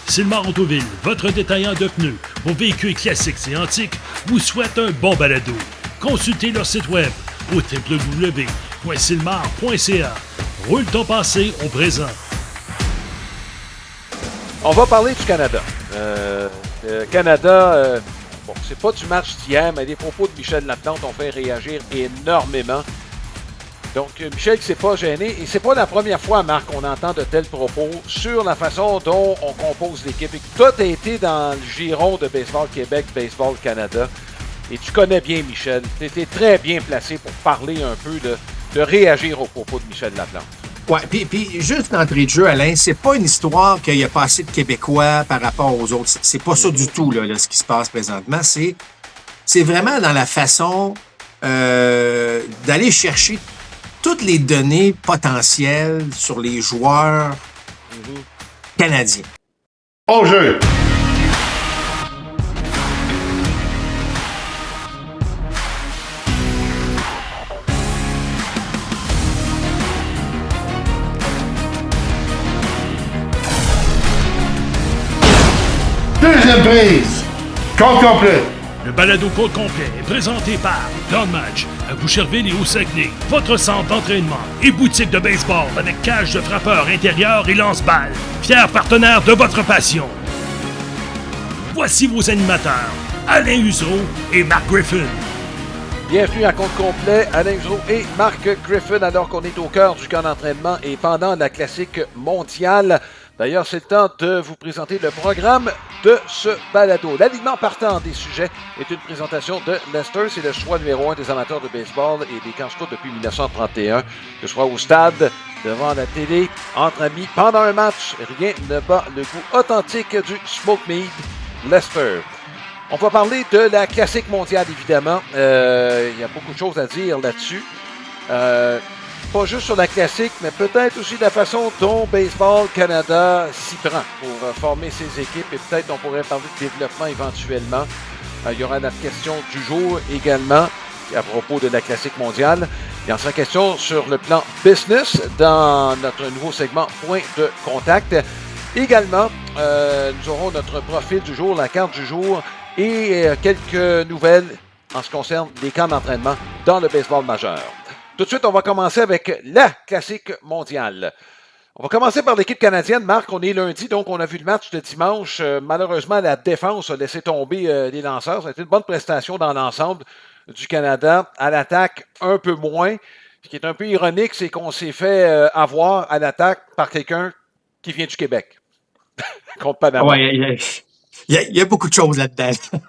Sylmar Autoville, votre détaillant de pneus, vos véhicules classiques et antiques, vous souhaite un bon balado. Consultez leur site web au www.sylmar.ca. Roule ton passé au présent. On va parler du Canada. Canada, bon, c'est pas du match d'hier, mais les propos de Michel Laplante ont fait réagir énormément. Donc, Michel qui s'est pas gêné, et c'est pas la première fois, Marc, qu'on entend de tels propos sur la façon dont on compose l'équipe. Et toi, tu as été dans le giron de Baseball Québec, Baseball Canada, et tu connais bien Michel. Tu étais très bien placé pour parler un peu de réagir aux propos de Michel Laplante. Ouais, puis juste d'entrée de jeu, Alain, c'est pas une histoire qu'il y a pas assez de Québécois par rapport aux autres. C'est pas ça du tout, là, ce qui se passe présentement. C'est vraiment dans la façon d'aller chercher toutes les données potentielles sur les joueurs canadiens. Au jeu! Deuxième prise! Compte complet! Le balado Côte complet est présenté par Don Match à Boucherville et au Saguenay, votre centre d'entraînement et boutique de baseball avec cage de frappeur intérieur et lance-balles. Fier partenaire de votre passion. Voici vos animateurs, Alain Usereau et Mark Griffin. Bienvenue à Compte complet, Alain Usereau et Mark Griffin, alors qu'on est au cœur du camp d'entraînement et pendant la classique mondiale. D'ailleurs, c'est le temps de vous présenter le programme de ce balado. L'alignement partant des sujets est une présentation de Lester. C'est le choix numéro 1 des amateurs de baseball et des camps scouts depuis 1931. Que ce soit au stade, devant la télé, entre amis, pendant un match, rien ne bat le goût authentique du Smoke Mead Lester. On va parler de la classique mondiale, évidemment. Il y a beaucoup de choses à dire là-dessus. Pas juste sur la classique, mais peut-être aussi de la façon dont Baseball Canada s'y prend pour former ses équipes et peut-être on pourrait parler de développement éventuellement. Il y aura la question du jour également à propos de la classique mondiale. Il en sera question sur le plan business dans notre nouveau segment Point de contact. Également, nous aurons notre profil du jour, la carte du jour et quelques nouvelles en ce qui concerne les camps d'entraînement dans le baseball majeur. Tout de suite, on va commencer avec la classique mondiale. On va commencer par l'équipe canadienne. Marc, on est lundi, donc on a vu le match de dimanche. Malheureusement, la défense a laissé tomber les lanceurs. Ça a été une bonne prestation dans l'ensemble du Canada. À l'attaque, un peu moins. Ce qui est un peu ironique, c'est qu'on s'est fait avoir à l'attaque par quelqu'un qui vient du Québec. Contre Panama. Ouais, il y a beaucoup de choses là-dedans. Il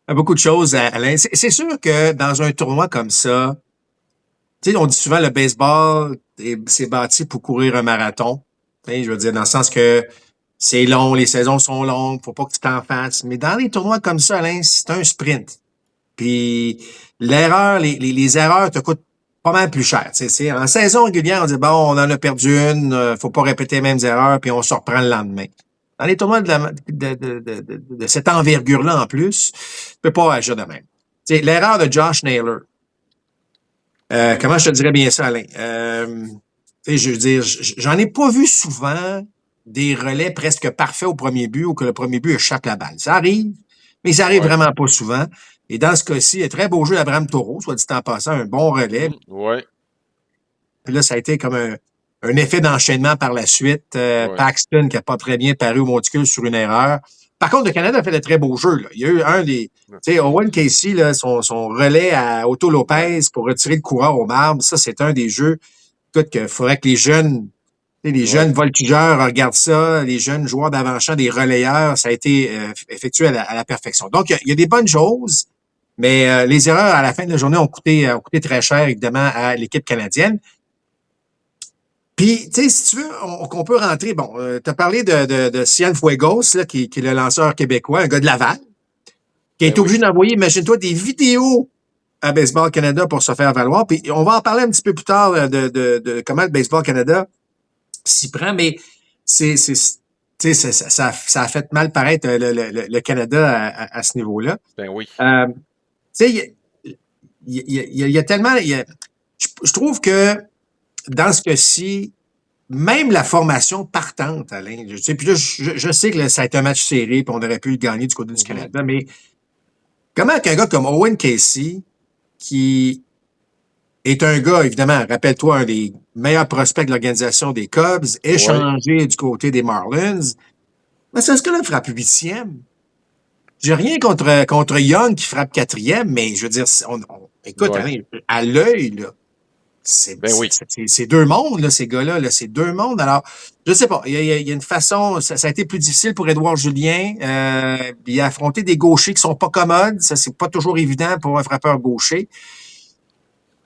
y a beaucoup de choses, Alain. C'est sûr que dans un tournoi comme ça, tu sais, on dit souvent le baseball, c'est bâti pour courir un marathon. Tu sais, je veux dire, dans le sens que c'est long, les saisons sont longues, faut pas que tu t'en fasses. Mais dans les tournois comme ça, Alain, c'est un sprint. Puis l'erreur, les erreurs te coûtent pas mal plus cher. Tu sais, en saison régulière, on dit bon, on en a perdu une, faut pas répéter les mêmes erreurs, puis on se reprend le lendemain. Dans les tournois de cette envergure-là en plus, tu peux pas agir de même. Tu sais, l'erreur de Josh Naylor. Comment je te dirais bien ça, Alain? Je veux dire, j'en ai pas vu souvent des relais presque parfaits au premier but ou que le premier but échappe la balle. Ça arrive, mais ça arrive vraiment pas souvent. Et dans ce cas-ci, un très beau jeu d'Abraham Taureau, soit dit en passant, un bon relais. Ouais. Puis là, ça a été comme un effet d'enchaînement par la suite. Paxton qui a pas très bien paru au monticule sur une erreur. Par contre, le Canada a fait de très beaux jeux. Là. Il y a eu un des... Tu sais, Owen Casey, là, son relais à Otto Lopez pour retirer le coureur au marbre, ça, c'est un des jeux. Écoute, qu'il faudrait que les jeunes voltigeurs regardent ça, les jeunes joueurs d'avant-champ, des relayeurs, ça a été effectué à la perfection. Donc, il y a des bonnes choses, mais les erreurs à la fin de la journée ont coûté très cher, évidemment, à l'équipe canadienne. Puis, tu sais, si tu veux, on peut rentrer. Bon, tu as parlé de Cienfuegos, là, qui est le lanceur québécois, un gars de Laval, qui est obligé d'envoyer, imagine-toi, des vidéos à Baseball Canada pour se faire valoir. Puis, on va en parler un petit peu plus tard de comment le Baseball Canada s'y prend, mais ça a fait mal paraître le Canada à ce niveau-là. Ben oui. Tu sais, il y a tellement... Je trouve que dans ce cas-ci, même la formation partante, Alain. Tu sais, puis là, je sais que là, ça a été un match serré, puis on aurait pu le gagner du côté du Canada, mais comment qu'un gars comme Owen Casey, qui est un gars, évidemment, rappelle-toi, un des meilleurs prospects de l'organisation des Cubs, échangé du côté des Marlins, mais c'est ce gars-là frappe 8e. J'ai rien contre Young qui frappe 4e, mais je veux dire, écoute, Alain, à l'œil, là, c'est deux mondes, là, ces gars-là, là, c'est deux mondes. Alors, je sais pas, il y a une façon, ça a été plus difficile pour Édouard Julien. Il a affronté des gauchers qui sont pas commodes. Ça, c'est pas toujours évident pour un frappeur gaucher.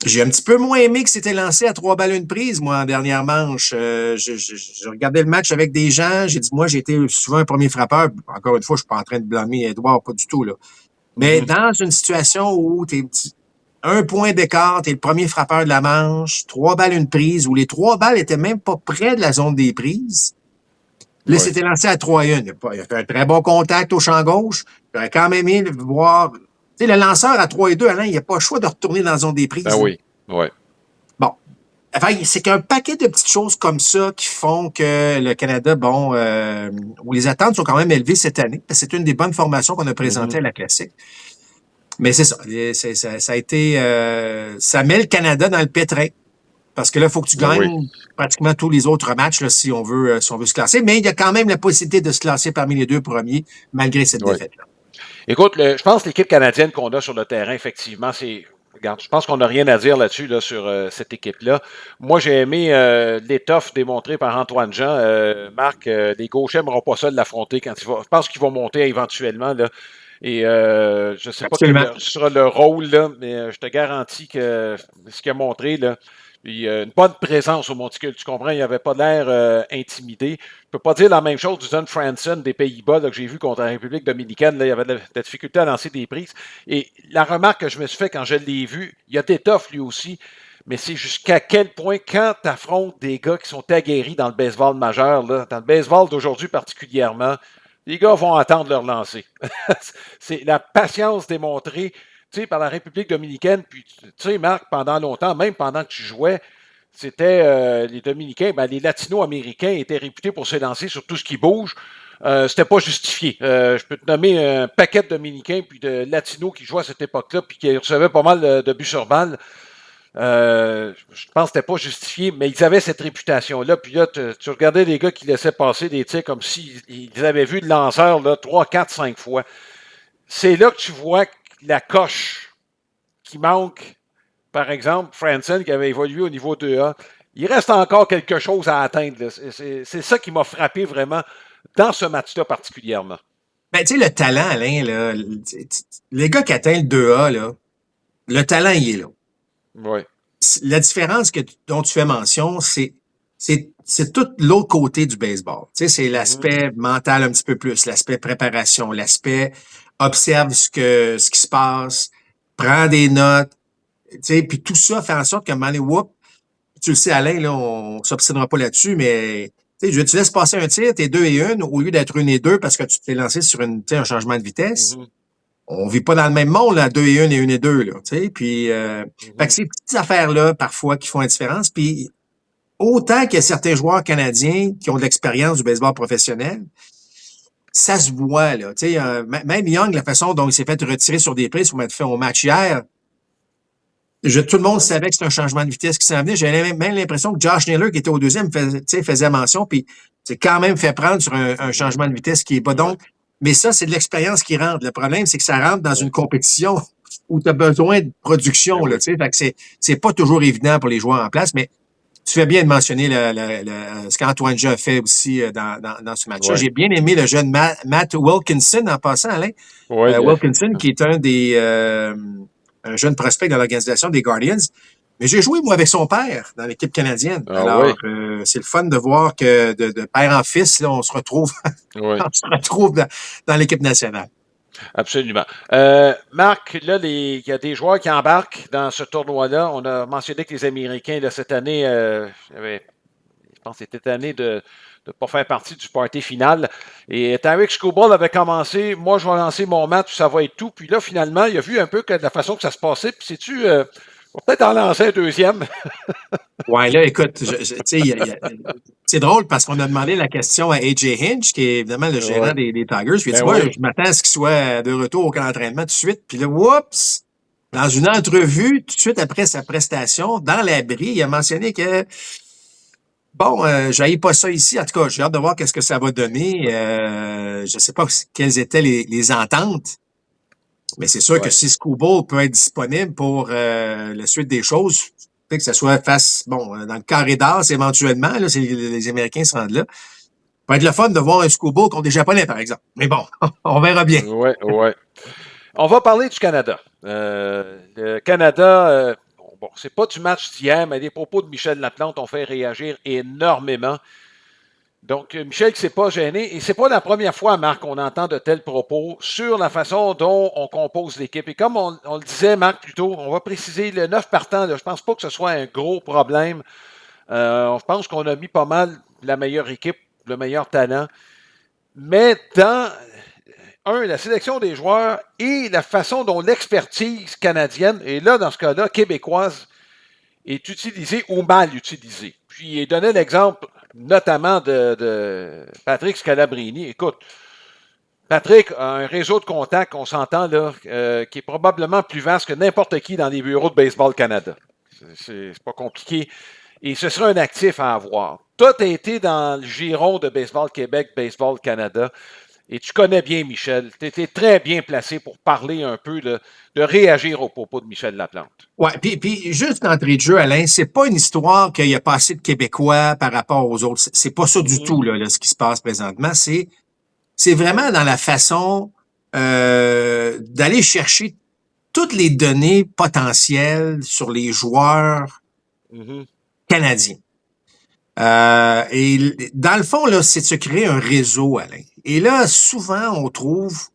J'ai un petit peu moins aimé que c'était lancé à 3 balles une prise, moi, en dernière manche. Je regardais le match avec des gens. J'ai dit, moi, j'ai été souvent un premier frappeur. Encore une fois, je suis pas en train de blâmer Édouard, pas du tout, là. Mais dans une situation où t'es un point d'écart, t'es le premier frappeur de la manche, 3 balles une prise, où les 3 balles étaient même pas près de la zone des prises. Là, c'était lancé à 3-1. Il a fait un très bon contact au champ gauche. J'aurais quand même aimé le voir. Tu sais, le lanceur à 3-2, Alain, il n'a pas le choix de retourner dans la zone des prises. Ben oui. Bon. Enfin, c'est qu'un paquet de petites choses comme ça qui font que le Canada, où les attentes sont quand même élevées cette année. C'est une des bonnes formations qu'on a présentées à la Classique. Mais c'est ça. Ça a été, ça met le Canada dans le pétrin. Parce que là, il faut que tu gagnes pratiquement tous les autres matchs là, si on veut se classer. Mais il y a quand même la possibilité de se classer parmi les deux premiers, malgré cette défaite-là. Écoute, je pense que l'équipe canadienne qu'on a sur le terrain, effectivement, regarde, je pense qu'on n'a rien à dire là-dessus, là, sur cette équipe-là. Moi, j'ai aimé l'étoffe démontrée par Antoine Jean. Marc, les gauchers n'aimeront pas ça de l'affronter quand il va. Je pense qu'ils vont monter éventuellement, là. Et je ne sais pas quel sera le rôle, là, mais je te garantis que ce qu'il a montré, là, puis une bonne présence au monticule. Tu comprends, il n'avait pas l'air intimidé. Je ne peux pas dire la même chose du Don Franson des Pays-Bas là, que j'ai vu contre la République dominicaine. Là, il avait de la difficulté à lancer des prises. Et la remarque que je me suis fait quand je l'ai vu, il y a d'étoffe lui aussi, mais c'est jusqu'à quel point, quand tu affrontes des gars qui sont aguerris dans le baseball majeur, là, dans le baseball d'aujourd'hui particulièrement, les gars vont attendre leur lancer. C'est la patience démontrée par la République dominicaine. Puis, tu sais, Marc, pendant longtemps, même pendant que tu jouais, c'était les Dominicains, les Latino-Américains étaient réputés pour s'élancer sur tout ce qui bouge. C'était pas justifié. Je peux te nommer un paquet de Dominicains puis de Latinos qui jouaient à cette époque-là puis qui recevaient pas mal de buts sur balle. Je pense que c'était pas justifié, mais ils avaient cette réputation-là. Puis là, tu regardais les gars qui laissaient passer des tirs comme s'ils avaient vu le lanceur là, 3, 4, 5 fois. C'est là que tu vois la coche qui manque, par exemple, Franson qui avait évolué au niveau 2A. Il reste encore quelque chose à atteindre. C'est ça qui m'a frappé vraiment dans ce match-là particulièrement. Ben, tu sais, le talent, Alain, là, les gars qui atteignent le 2A, là, le talent, il est là. Oui. La différence dont tu fais mention, c'est tout l'autre côté du baseball. Tu sais, c'est l'aspect mental un petit peu plus, l'aspect préparation, l'aspect observe ce qui se passe, prend des notes, tu sais, puis tout ça fait en sorte qu'à un moment donné, tu le sais, Alain, là, on s'obstinera pas là-dessus, mais tu laisses passer un tir, t'es 2-1, au lieu d'être 1-2 parce que tu t'es lancé sur un changement de vitesse. On vit pas dans le même monde, là, 2-1 et 1-2, là, tu sais, puis fait que ces petites affaires-là, parfois, qui font la différence, puis autant qu'il y a certains joueurs canadiens qui ont de l'expérience du baseball professionnel, ça se voit, là, tu sais, même Young, la façon dont il s'est fait retirer sur des prises pour mettre fin au match hier, tout le monde savait que c'était un changement de vitesse qui s'en venait. J'avais même l'impression que Josh Naylor, qui était au deuxième, faisait mention, puis c'est quand même fait prendre sur un changement de vitesse qui est pas. Donc, mais ça, c'est de l'expérience qui rentre. Le problème, c'est que ça rentre dans une compétition où tu as besoin de production, là, tu sais. Fait que c'est pas toujours évident pour les joueurs en place, mais tu fais bien de mentionner ce qu'Antoine Jean a fait aussi dans ce match-là. J'ai bien aimé le jeune Matt Wilkinson en passant, Alain. Wilkinson, qui est un jeune prospect dans l'organisation des Guardians. Mais j'ai joué, moi, avec son père dans l'équipe canadienne. Alors, c'est le fun de voir que de père en fils, là, on se retrouve, dans l'équipe nationale. Absolument. Marc, là, il y a des joueurs qui embarquent dans ce tournoi-là. On a mentionné que les Américains, là, cette année, je pense que c'était cette année de ne pas faire partie du party final. Et Tarek Skubal avait commencé, moi, je vais lancer mon match, ça va être tout. Puis là, finalement, il a vu un peu de la façon que ça se passait. Puis sais-tu, On va peut-être en lancer un deuxième. Ouais, là, écoute, tu sais, c'est drôle parce qu'on a demandé la question à AJ Hinch, qui est évidemment le gérant Ouais. des Tigers. Puis il dit, Ben moi, oui. je m'attends à ce qu'il soit de retour au camp d'entraînement tout de suite. Puis là, oups! Dans une entrevue, tout de suite après sa prestation, dans l'abri, il a mentionné que, bon, j'haïs pas ça ici. En tout cas, j'ai hâte de voir qu'est-ce que ça va donner. Je sais pas quelles étaient les ententes. Mais c'est sûr que Ouais. si Scooble peut être disponible pour la suite des choses, que ce soit face, bon, dans le carré d'as éventuellement, là, si les Américains se rendent là, ça va être le fun de voir un Scooble contre des Japonais, par exemple. Mais bon, on verra bien. Ouais, ouais. On va parler du Canada. Le Canada, bon, c'est pas du match d'hier, mais les propos de Michel Laplante ont fait réagir énormément. Donc, Michel qui s'est pas gêné, et c'est pas la première fois, Marc, qu'on entend de tels propos sur la façon dont on compose l'équipe. Et comme on le disait, Marc, plus tôt, on va préciser le 9 partant, là, je pense pas que ce soit un gros problème. Je pense qu'on a mis pas mal la meilleure équipe, le meilleur talent. Mais dans, la sélection des joueurs et la façon dont l'expertise canadienne, et là, dans ce cas-là, québécoise, est utilisée ou mal utilisée. Puis, il donnait l'exemple notamment de Patrick Scalabrini. Écoute, Patrick a un réseau de contacts, on s'entend là, qui est probablement plus vaste que n'importe qui dans les bureaux de Baseball Canada. C'est pas compliqué. Et ce sera un actif à avoir. Toi, tu as été dans le giron de Baseball Québec, Baseball Canada. Et tu connais bien Michel. Tu étais très bien placé pour parler un peu de réagir aux propos de Michel Laplante. Ouais, puis juste d'entrée de jeu, Alain, c'est pas une histoire qu'il y a pas assez de Québécois par rapport aux autres. C'est pas ça du tout, là, ce qui se passe présentement. C'est vraiment dans la façon d'aller chercher toutes les données potentielles sur les joueurs canadiens. Et dans le fond, là, c'est de se créer un réseau, Alain. Et là, souvent, on trouve, tu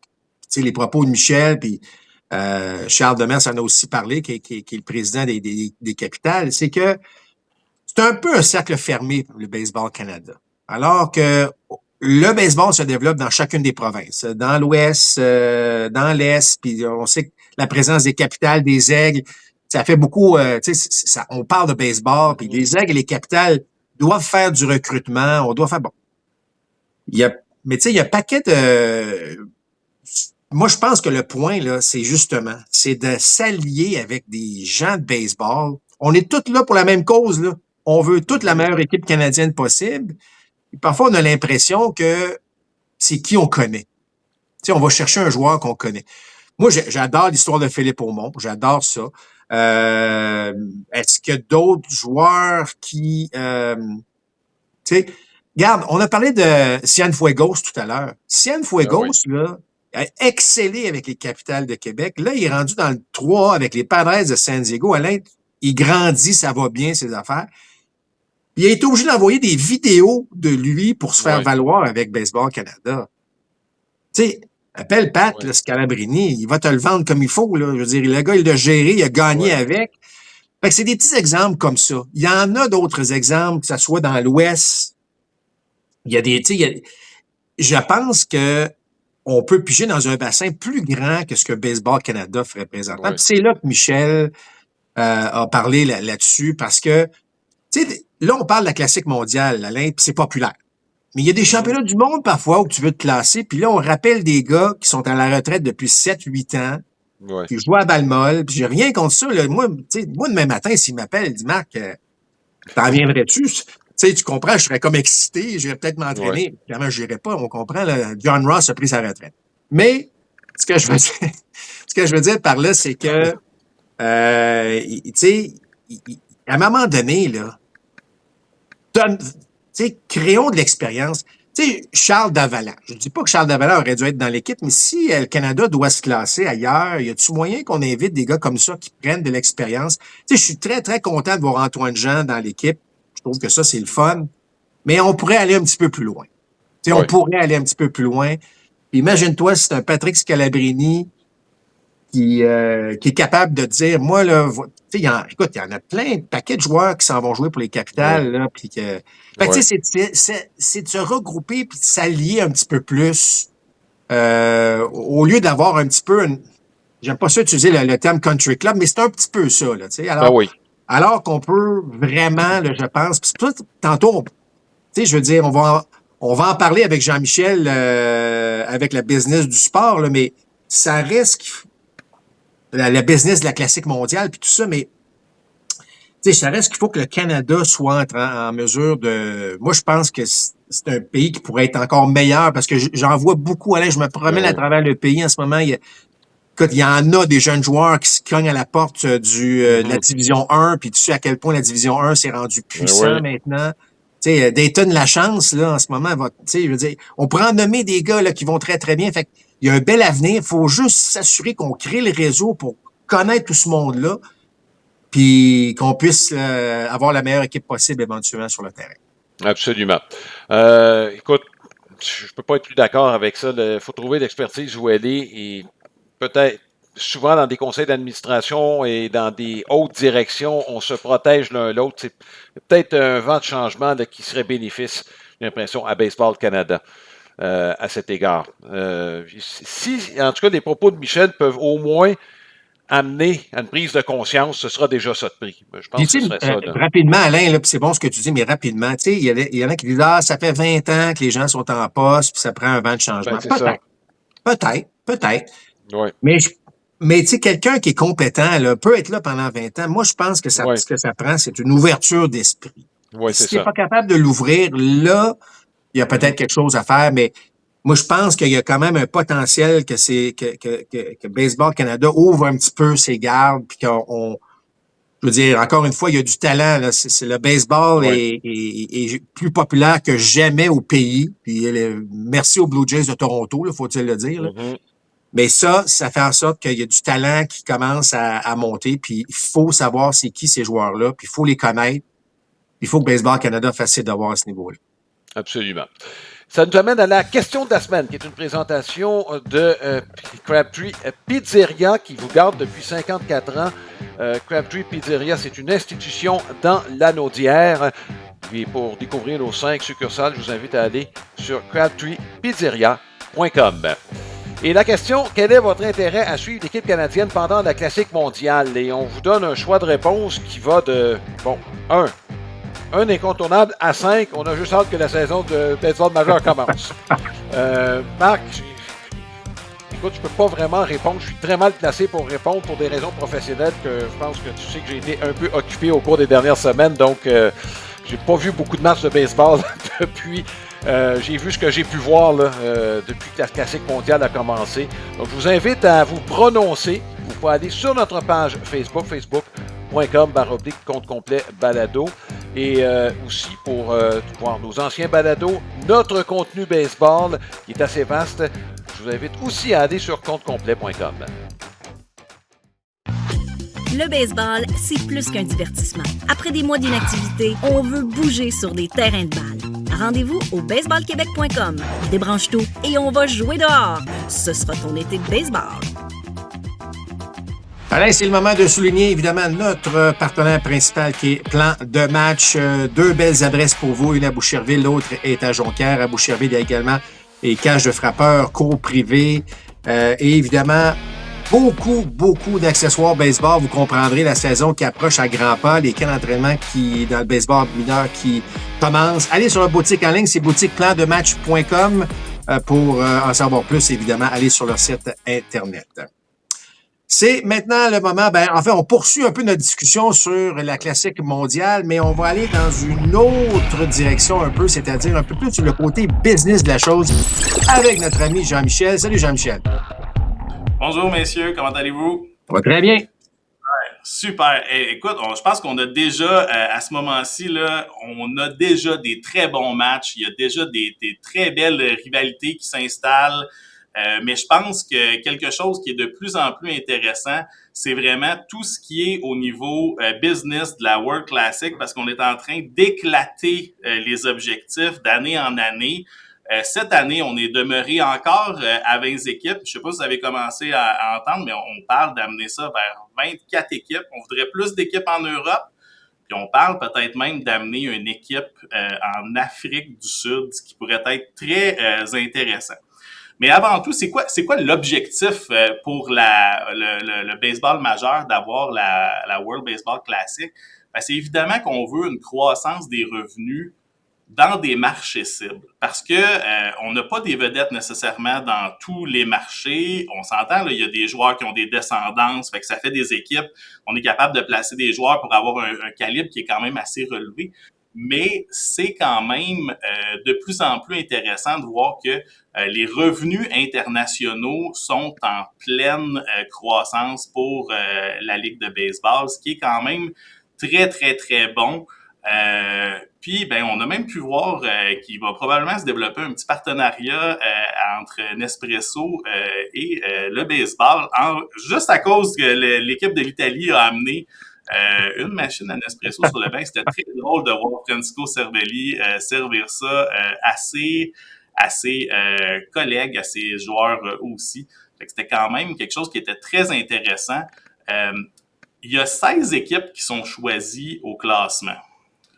sais, les propos de Michel, puis Charles Demers en a aussi parlé, qui est le président des Capitales, c'est que c'est un peu un cercle fermé, le Baseball Canada. Alors que le baseball se développe dans chacune des provinces, dans l'Ouest, dans l'Est, puis on sait que la présence des Capitales, des Aigles, ça fait beaucoup, tu sais, on parle de baseball, puis les Aigles et les Capitales doivent faire du recrutement, on doit faire, bon. Mais tu sais, il y a un paquet de... Moi, je pense que le point, là, c'est justement, c'est de s'allier avec des gens de baseball. On est tous là pour la même cause, là. On veut toute la meilleure équipe canadienne possible. Et parfois, on a l'impression que c'est qui on connaît. Tu sais, on va chercher un joueur qu'on connaît. Moi, j'adore l'histoire de Philippe Aumont. J'adore ça. Est-ce qu'il y a d'autres joueurs qui... tu sais, regarde, on a parlé de Cienfuegos tout à l'heure. Cienfuegos, là, a excellé avec les Capitales de Québec. Là, il est rendu dans le 3 avec les Padres de San Diego. Alain, il grandit, ça va bien, ses affaires. Il a été obligé d'envoyer des vidéos de lui pour se faire valoir avec Baseball Canada. Tu sais, appelle Pat, là, Scalabrini, il va te le vendre comme il faut, là. Je veux dire, le gars, il l'a géré, il a gagné avec. Fait que c'est des petits exemples comme ça. Il y en a d'autres exemples, que ce soit dans l'Ouest. Il y a des, tu sais, je pense que on peut piger dans un bassin plus grand que ce que Baseball Canada ferait présentement. Puis c'est là que Michel a parlé là-dessus parce que, tu sais, là, on parle de la classique mondiale, Alain, puis c'est populaire. Mais il y a des championnats du monde parfois où tu veux te classer, puis là, on rappelle des gars qui sont à la retraite depuis 7-8 ans, qui jouent à balle molle, puis j'ai rien contre ça. Là. Moi, demain matin, s'il m'appelle, il dit, Marc, t'en viendrais-tu? Tu sais, tu comprends, je serais comme excité, j'irais peut-être m'entraîner. Évidemment, je n'irais pas, on comprend, là, John Ross a pris sa retraite. Mais, ce que je veux dire par là, c'est que, tu sais, à un moment donné, là, créons de l'expérience. Tu sais, Charles Davallant. Je ne dis pas que Charles Davallant aurait dû être dans l'équipe, mais si le Canada doit se classer ailleurs, y a-t-il moyen qu'on invite des gars comme ça qui prennent de l'expérience? Tu sais, je suis très, très content de voir Antoine Jean dans l'équipe. Je trouve que ça, c'est le fun. Mais on pourrait aller un petit peu plus loin. Tu sais, on pourrait aller un petit peu plus loin. Imagine-toi si c'est un Patrick Scalabrini qui est capable de dire, moi, là, tu sais, écoute, il y en a plein, de paquets de joueurs qui s'en vont jouer pour les Capitales, là, puis que... Fait que, tu sais, c'est de se regrouper puis de s'allier un petit peu plus, au lieu d'avoir un petit peu j'aime pas ça utiliser le terme country club, mais c'est un petit peu ça, là, tu sais. Ben oui. Alors qu'on peut vraiment, là, je pense, puis c'est pour ça, tantôt, tu sais, je veux dire, on va en parler avec Jean-Michel, avec la business du sport, là, mais ça reste la business de la classique mondiale, puis tout ça, mais tu sais, ça reste qu'il faut que le Canada soit en mesure de... Moi, je pense que c'est un pays qui pourrait être encore meilleur parce que j'en vois beaucoup. Alain, je me promène à travers le pays en ce moment. Écoute, il y en a des jeunes joueurs qui se cognent à la porte de la Division 1, puis tu sais à quel point la Division 1 s'est rendue puissant maintenant. Tu sais, Dayton Lachance, là, en ce moment, tu sais, je veux dire, on pourrait en nommer des gars là, qui vont très, très bien. Fait que, il y a un bel avenir. Il faut juste s'assurer qu'on crée le réseau pour connaître tout ce monde-là, puis qu'on puisse avoir la meilleure équipe possible éventuellement sur le terrain. Absolument. Écoute, je peux pas être plus d'accord avec ça. Il faut trouver l'expertise où elle est et peut-être souvent dans des conseils d'administration et dans des hautes directions, on se protège l'un l'autre. C'est peut-être un vent de changement qui serait bénéfice, j'ai l'impression, à Baseball Canada à cet égard. Si, en tout cas, les propos de Michel peuvent au moins amener à une prise de conscience, ce sera déjà ça de prix. Je pense que ce serait ça. Rapidement, Alain, là, c'est bon ce que tu dis, mais rapidement, tu sais, il y en a qui disent, ça fait 20 ans que les gens sont en poste, puis ça prend un vent de changement. Peut-être. Ouais. Mais tu sais, quelqu'un qui est compétent, là, peut être là pendant 20 ans. Moi, je pense que ce que ça prend, c'est une ouverture d'esprit. Si tu n'es pas capable de l'ouvrir, là, il y a peut-être quelque chose à faire, mais moi, je pense qu'il y a quand même un potentiel que Baseball Canada ouvre un petit peu ses gardes, puis je veux dire, encore une fois, il y a du talent. Là. C'est le baseball est plus populaire que jamais au pays. Puis merci aux Blue Jays de Toronto, faut-il le dire. Mm-hmm. Mais ça fait en sorte qu'il y a du talent qui commence à monter. Puis il faut savoir c'est qui ces joueurs-là. Puis il faut les connaître. Il faut que Baseball Canada fasse ses devoirs à ce niveau-là. Absolument. Ça nous amène à la question de la semaine, qui est une présentation de Crabtree Pizzeria, qui vous garde depuis 54 ans. Crabtree Pizzeria, c'est une institution dans l'Anaudière. Et pour découvrir nos 5 succursales, je vous invite à aller sur crabtreepizzeria.com. Et la question, quel est votre intérêt à suivre l'équipe canadienne pendant la Classique mondiale? Et on vous donne un choix de réponse qui va de, 1 incontournable à 5. On a juste hâte que la saison de baseball majeur commence. Marc, écoute, je peux pas vraiment répondre. Je suis très mal placé pour répondre pour des raisons professionnelles que je pense que tu sais que j'ai été un peu occupé au cours des dernières semaines. Donc, j'ai pas vu beaucoup de matchs de baseball depuis. J'ai vu ce que j'ai pu voir là, depuis que la Classique mondiale a commencé. Donc, je vous invite à vous prononcer. Vous pouvez aller sur notre page facebook.com/compte complet balado. Et aussi pour voir nos anciens balados, notre contenu baseball qui est assez vaste. Je vous invite aussi à aller sur comptecomplet.com. Le baseball, c'est plus qu'un divertissement. Après des mois d'inactivité, on veut bouger sur des terrains de balle. Rendez-vous au baseballquebec.com. Débranche tout et on va jouer dehors. Ce sera ton été de baseball. Alain, c'est le moment de souligner évidemment notre partenaire principal qui est Plan de Match. 2 belles adresses pour vous, une à Boucherville, l'autre est à Jonquière. À Boucherville, il y a également les cages de frappeurs, cours privés et évidemment beaucoup d'accessoires baseball. Vous comprendrez la saison qui approche à grands pas, les camps d'entraînement qui dans le baseball mineur qui commencent. Allez sur la boutique en ligne, c'est boutiqueplandematch.com pour en savoir plus. Évidemment, allez sur leur site Internet. C'est maintenant le moment, on poursuit un peu notre discussion sur la Classique mondiale, mais on va aller dans une autre direction un peu, c'est-à-dire un peu plus sur le côté business de la chose avec notre ami Jean-Michel. Salut Jean-Michel. Bonjour messieurs, comment allez-vous? Ça va très bien. Super. Écoute, je pense qu'on a déjà, à ce moment-ci, là, on a déjà des très bons matchs. Il y a déjà des très belles rivalités qui s'installent. Mais je pense que quelque chose qui est de plus en plus intéressant, c'est vraiment tout ce qui est au niveau business de la World Classic, parce qu'on est en train d'éclater les objectifs d'année en année. Cette année, on est demeuré encore à 20 équipes. Je sais pas si vous avez commencé à entendre, mais on parle d'amener ça vers 24 équipes. On voudrait plus d'équipes en Europe. Puis on parle peut-être même d'amener une équipe en Afrique du Sud, ce qui pourrait être très intéressant. Mais avant tout, c'est quoi l'objectif pour le baseball majeur d'avoir la World Baseball Classic? Ben, c'est évidemment qu'on veut une croissance des revenus dans des marchés cibles. Parce que on n'a pas des vedettes nécessairement dans tous les marchés. On s'entend, là, il y a des joueurs qui ont des descendances, fait que ça fait des équipes. On est capable de placer des joueurs pour avoir un calibre qui est quand même assez relevé. Mais c'est quand même de plus en plus intéressant de voir que les revenus internationaux sont en pleine croissance pour la Ligue de baseball, ce qui est quand même très, très, très bon. Puis, ben, on a même pu voir qu'il va probablement se développer un petit partenariat entre Nespresso et le baseball, juste à cause que l'équipe de l'Italie a amené une machine à Nespresso sur le banc. C'était très drôle de voir Francisco Cervelli servir ça à ses collègues, à ses joueurs aussi. Fait que c'était quand même quelque chose qui était très intéressant. Il y a 16 équipes qui sont choisies au classement.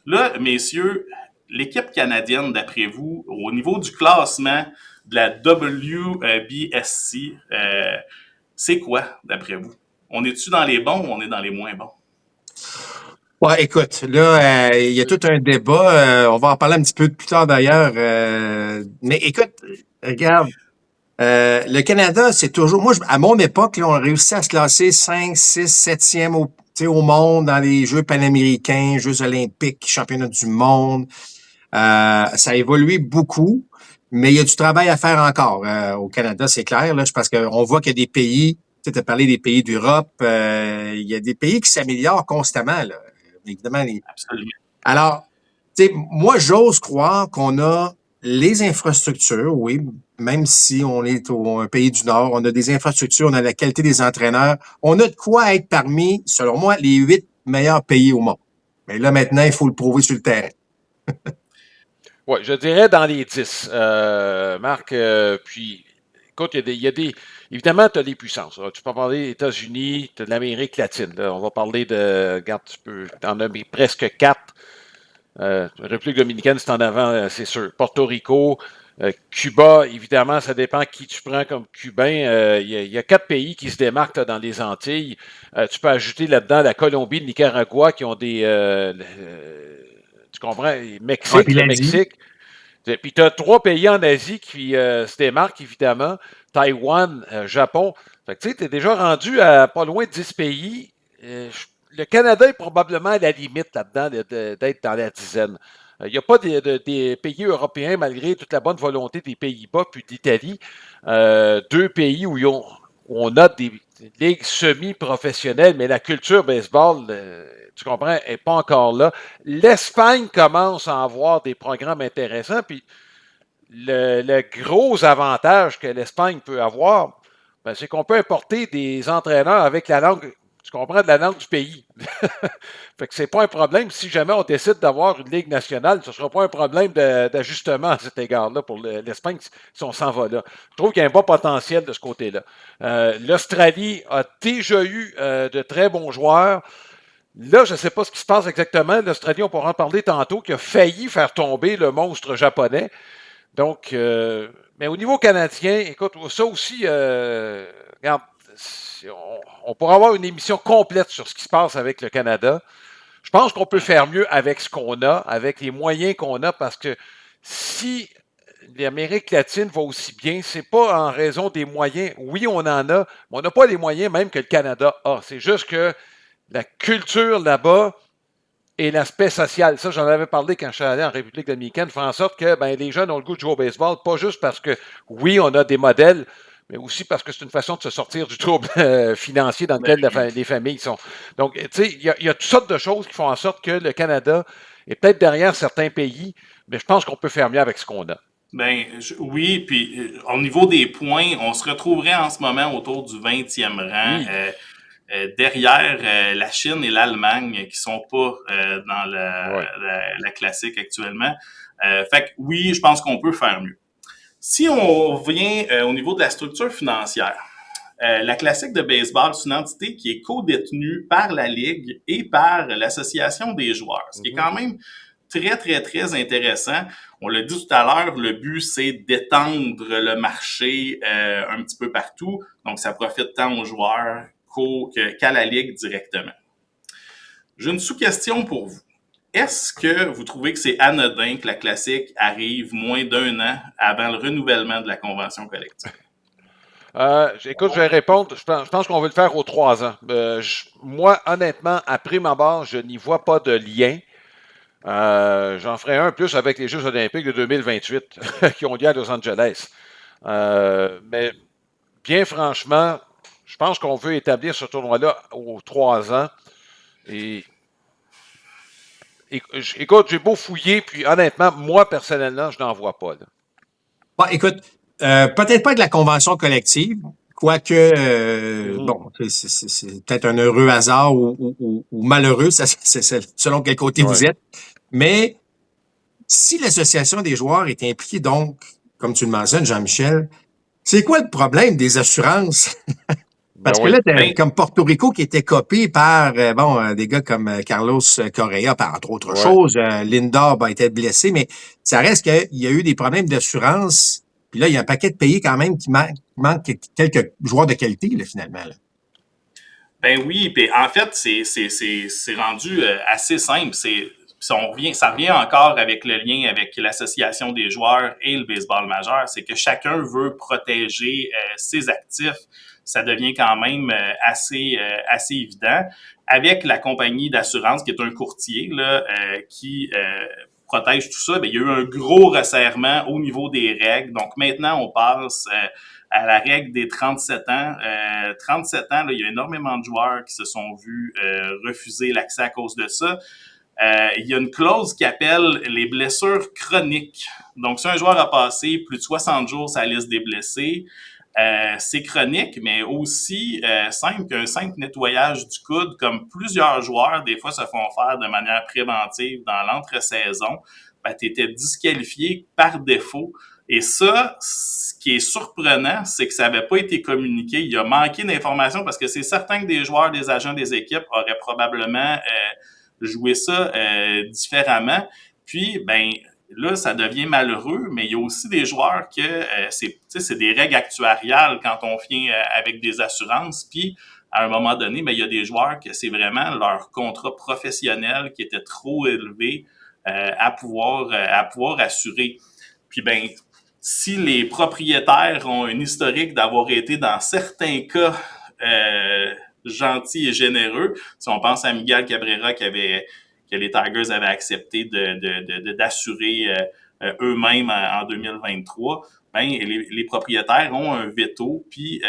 Là, messieurs, l'équipe canadienne, d'après vous, au niveau du classement de la WBSC, c'est quoi, d'après vous? On est-tu dans les bons ou on est dans les moins bons? Ouais, écoute, là, il y a tout un débat. On va en parler un petit peu plus tard d'ailleurs. Mais écoute, regarde, le Canada, c'est toujours... Moi, à mon époque, là, on a réussi à se classer 5, 6, 7e au monde dans les Jeux panaméricains, Jeux olympiques, championnats du monde. Ça a évolué beaucoup, mais il y a du travail à faire encore au Canada, c'est clair, là, parce qu'on voit qu'il y a des pays, tu as parlé des pays d'Europe, il y a des pays qui s'améliorent constamment, là. Évidemment. Absolument. Alors, tu sais, moi, j'ose croire qu'on a les infrastructures, oui, même si on est un pays du Nord, on a des infrastructures, on a la qualité des entraîneurs, on a de quoi être parmi, selon moi, les 8 meilleurs pays au monde. Mais là, maintenant, il faut le prouver sur le terrain. Oui, je dirais dans les 10, Marc. Puis, écoute, évidemment, tu as des puissances. Tu peux parler des États-Unis, tu as de l'Amérique latine. Là. On va parler regarde, tu peux en as presque 4. République dominicaine, c'est en avant, c'est sûr. Porto Rico, Cuba, évidemment, ça dépend qui tu prends comme Cubain. Il y a 4 pays qui se démarquent là, dans les Antilles. Tu peux ajouter là-dedans la Colombie, le Nicaragua, qui ont des... tu comprends? Mexique, puis le l'Asie. Mexique. Puis tu as 3 pays en Asie qui se démarquent, évidemment. Taïwan, Japon. Fait que tu sais, tu es déjà rendu à pas loin de 10 pays. Le Canada est probablement à la limite là-dedans d'être dans la dizaine. Il n'y a pas des pays européens, malgré toute la bonne volonté des Pays-Bas puis d'Italie. 2 pays où on a des ligues semi-professionnelles, mais la culture baseball, tu comprends, n'est pas encore là. L'Espagne commence à avoir des programmes intéressants, puis le gros avantage que l'Espagne peut avoir, ben, c'est qu'on peut importer des entraîneurs avec la langue, tu comprends, de la langue du pays. Fait que c'est pas un problème. Si jamais on décide d'avoir une Ligue nationale, ce ne sera pas un problème d'ajustement à cet égard-là pour l'Espagne si on s'en va là. Je trouve qu'il y a un bon potentiel de ce côté-là. L'Australie a déjà eu de très bons joueurs. Là, je ne sais pas ce qui se passe exactement. L'Australie, on pourra en parler tantôt, qui a failli faire tomber le monstre japonais. Donc, mais au niveau canadien, écoute, ça aussi, regarde, on pourra avoir une émission complète sur ce qui se passe avec le Canada. Je pense qu'on peut faire mieux avec ce qu'on a, avec les moyens qu'on a, parce que si l'Amérique latine va aussi bien, c'est pas en raison des moyens. Oui, on en a, mais on n'a pas les moyens même que le Canada a. C'est juste que la culture là-bas et l'aspect social. Ça, j'en avais parlé quand je suis allé en République dominicaine, fait en sorte que les jeunes ont le goût de jouer au baseball, pas juste parce que, oui, on a des modèles, mais aussi parce que c'est une façon de se sortir du trouble financier dans lequel les familles sont. Donc, tu sais, il y a toutes sortes de choses qui font en sorte que le Canada est peut-être derrière certains pays, mais je pense qu'on peut faire mieux avec ce qu'on a. Ben oui, puis au niveau des points, on se retrouverait en ce moment autour du 20e rang. Oui. Derrière la Chine et l'Allemagne qui sont pas dans la classique actuellement. Fait que oui, je pense qu'on peut faire mieux. Si on vient au niveau de la structure financière, la classique de baseball, c'est une entité qui est co-détenue par la Ligue et par l'Association des joueurs, ce qui est quand même très, très, très intéressant. On l'a dit tout à l'heure, le but, c'est d'étendre le marché un petit peu partout. Donc, ça profite tant aux joueurs qu'à la Ligue directement. J'ai une sous-question pour vous. Est-ce que vous trouvez que c'est anodin que la Classique arrive moins d'1 an avant le renouvellement de la convention collective? Écoute, je vais répondre. Je pense qu'on veut le faire aux 3 ans. Moi, honnêtement, à prime abord, je n'y vois pas de lien. J'en ferai un plus avec les Jeux olympiques de 2028 qui ont lieu à Los Angeles. Mais bien franchement, je pense qu'on veut établir ce tournoi-là aux 3 ans. Et écoute, j'ai beau fouiller, puis honnêtement, moi, personnellement, je n'en vois pas. Là. Bon, écoute, peut-être pas de la convention collective, quoique, bon, c'est peut-être un heureux hasard ou malheureux, c'est selon quel côté vous êtes. Mais si l'association des joueurs est impliquée, donc, comme tu le mentionnes, Jean-Michel, c'est quoi le problème des assurances? Parce que là, t'as comme Porto Rico qui était copié par des gars comme Carlos Correa, par entre autres choses. Lindor a été blessé, mais ça reste qu'il y a eu des problèmes d'assurance. Puis là, il y a un paquet de pays quand même qui manque quelques joueurs de qualité, là, finalement. Là. Ben oui, puis en fait, c'est rendu assez simple. Ça revient encore avec le lien avec l'association des joueurs et le baseball majeur, c'est que chacun veut protéger ses actifs. Ça devient quand même assez évident. Avec la compagnie d'assurance, qui est un courtier là, qui protège tout ça, bien, il y a eu un gros resserrement au niveau des règles. Donc maintenant, on passe à la règle des 37 ans. 37 ans, là, il y a énormément de joueurs qui se sont vus refuser l'accès à cause de ça. Il y a une clause qui appelle les blessures chroniques. Donc, si un joueur a passé plus de 60 jours sur la liste des blessés, c'est chronique, mais aussi simple qu'un simple nettoyage du coude, comme plusieurs joueurs, des fois, se font faire de manière préventive dans l'entre-saison, ben, tu étais disqualifié par défaut. Et ça, ce qui est surprenant, c'est que ça n'avait pas été communiqué. Il y a manqué d'informations parce que c'est certain que des joueurs, des agents des équipes auraient probablement joué ça différemment. Puis, ben, là, ça devient malheureux, mais il y a aussi des joueurs que c'est des règles actuariales quand on vient avec des assurances. Puis, à un moment donné, ben, il y a des joueurs que c'est vraiment leur contrat professionnel qui était trop élevé à pouvoir assurer. Puis, ben, si les propriétaires ont un historique d'avoir été dans certains cas gentils et généreux, si on pense à Miguel Cabrera que les Tigers avaient accepté d'assurer eux-mêmes en 2023, ben les propriétaires ont un veto, puis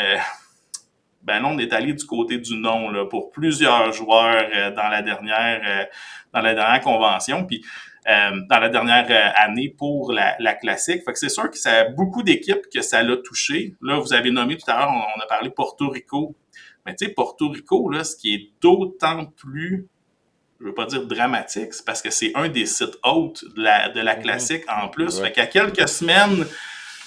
ben là, on est allé du côté du non là, pour plusieurs joueurs dans la dernière convention, puis dans la dernière année pour la Classique. Fait que c'est sûr que ça a beaucoup d'équipes que ça l'a touché. Là, vous avez nommé tout à l'heure, on a parlé Porto Rico. Mais tu sais, Porto Rico, là, ce qui est d'autant plus, je veux pas dire dramatique, c'est parce que c'est un des sites hôtes de la Classique en plus. Fait qu'à quelques semaines,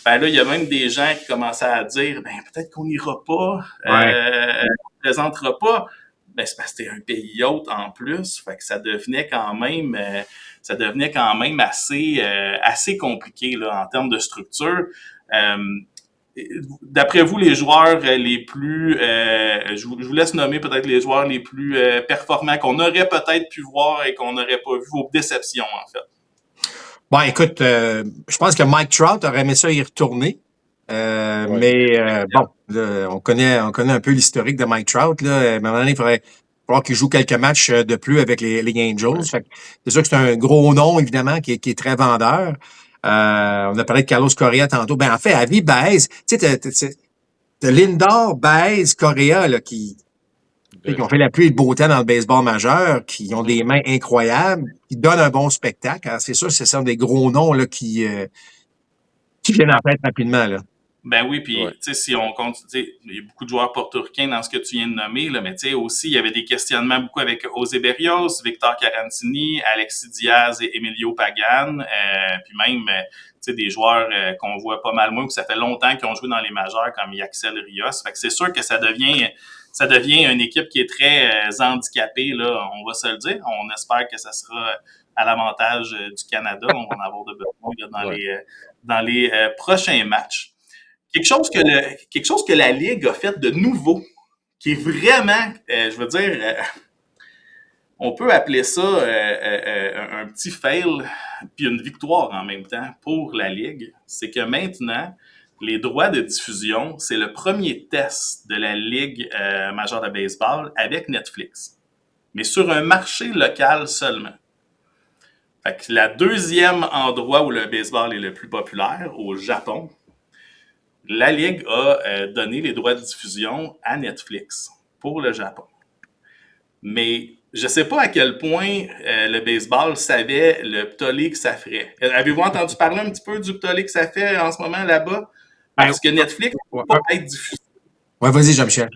ben là, il y a même des gens qui commençaient à dire, ben peut-être qu'on n'ira pas, on ne présentera pas. Ben c'est parce que c'était un pays hôte en plus. Fait que ça devenait quand même assez compliqué là en termes de structure. D'après vous, les joueurs les plus... je vous laisse nommer peut-être les joueurs les plus performants qu'on aurait peut-être pu voir et qu'on n'aurait pas vu, vos déceptions, en fait. Bon, écoute, je pense que Mike Trout aurait aimé ça y retourner. Mais bon, là, on connaît un peu l'historique de Mike Trout. Là. À un moment donné, il faudrait falloir qu'il joue quelques matchs de plus avec les Angels. Fait que c'est sûr que c'est un gros nom, évidemment, qui est très vendeur. On a parlé de Carlos Correa tantôt. Ben, en fait, Avi Baez, tu sais, t'as Lindor, Baez, Correa, là, qui ont fait la pluie et le beau temps dans le baseball majeur, qui ont des mains incroyables, qui donnent un bon spectacle. Alors, c'est sûr que ce sont des gros noms, là, qui viennent en tête rapidement, là. Ben oui, puis tu sais, si on compte, tu sais, il y a beaucoup de joueurs portoricains dans ce que tu viens de nommer, là, mais tu sais, aussi, il y avait des questionnements beaucoup avec José Berrios, Victor Carantini, Alexis Diaz et Emilio Pagan, puis même, tu sais, des joueurs qu'on voit pas mal moins, que ça fait longtemps qu'ils ont joué dans les majeurs, comme Yaxel Rios. Fait que c'est sûr que ça devient une équipe qui est très handicapée, là, on va se le dire. On espère que ça sera à l'avantage du Canada. On va en avoir de besoin là, dans les prochains matchs. Quelque chose que la Ligue a fait de nouveau, qui est vraiment, je veux dire, on peut appeler ça un petit fail puis une victoire en même temps pour la Ligue, c'est que maintenant, les droits de diffusion, c'est le premier test de la Ligue majeure de baseball avec Netflix, mais sur un marché local seulement. Fait que la deuxième endroit où le baseball est le plus populaire, au Japon, la Ligue a donné les droits de diffusion à Netflix pour le Japon. Mais je ne sais pas à quel point le baseball savait le tollé que ça ferait. Avez-vous entendu parler un petit peu du tollé que ça fait en ce moment là-bas? Parce que Netflix ne peut pas être diffusé. Ouais, vas-y, Jean-Michel.